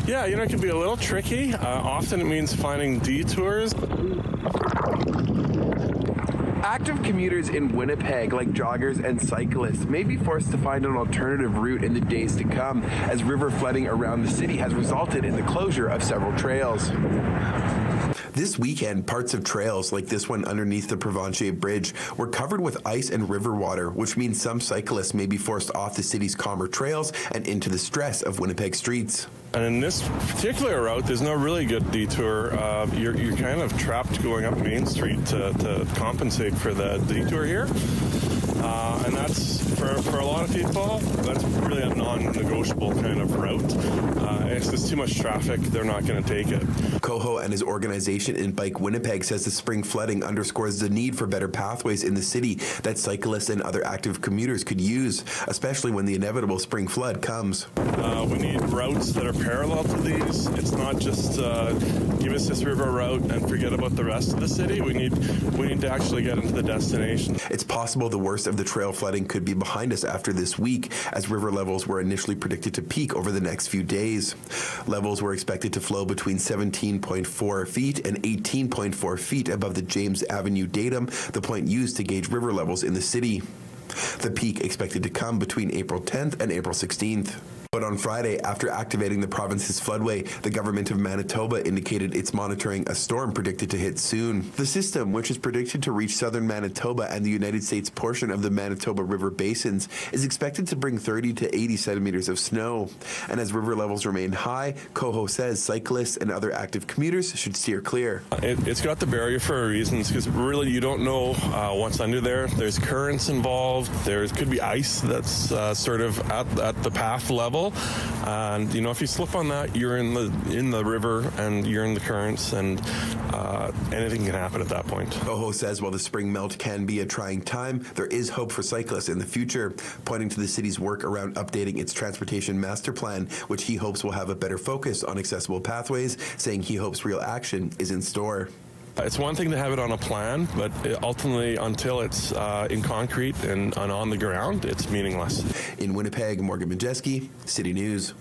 Yeah, it can be a little tricky. Often it means finding detours. Active commuters in Winnipeg, like joggers and cyclists, may be forced to find an alternative route in the days to come, as river flooding around the city has resulted in the closure of several trails. This weekend, parts of trails like this one underneath the Provencher Bridge were covered with ice and river water, which means some cyclists may be forced off the city's calmer trails and into the stress of Winnipeg streets. And in this particular route, there's no really good detour. You're kind of trapped going up Main Street to compensate for the detour here. And that's, for a lot of people, that's really a non-negotiable kind of route. If there's too much traffic, they're not going to take it. Coho and his organization In Bike Winnipeg says the spring flooding underscores the need for better pathways in the city that cyclists and other active commuters could use, especially when the inevitable spring flood comes. We need routes that are parallel to these. It's not just give us this river route and forget about the rest of the city. We need to actually get into the destination. It's possible the worst of the trail flooding could be behind us after this week, as river levels were initially predicted to peak over the next few days. Levels were expected to flow between 17.4 feet and 18.4 feet above the James Avenue datum, the point used to gauge river levels in the city. The peak expected to come between April 10th and April 16th. But on Friday, after activating the province's floodway, the government of Manitoba indicated it's monitoring a storm predicted to hit soon. The system, which is predicted to reach southern Manitoba and the United States portion of the Manitoba River basins, is expected to bring 30 to 80 centimeters of snow. And as river levels remain high, Coho says cyclists and other active commuters should steer clear. It's got the barrier for a reason, because really you don't know what's under there. There's currents involved. There could be ice that's sort of at the path level. And if you slip on that, you're in the river and you're in the currents, and anything can happen at that point. Coho says while the spring melt can be a trying time, there is hope for cyclists in the future, pointing to the city's work around updating its transportation master plan, which he hopes will have a better focus on accessible pathways, saying he hopes real action is in store. It's one thing to have it on a plan, but ultimately, until it's in concrete and on the ground, it's meaningless. In Winnipeg, Morgan Majeski, City News.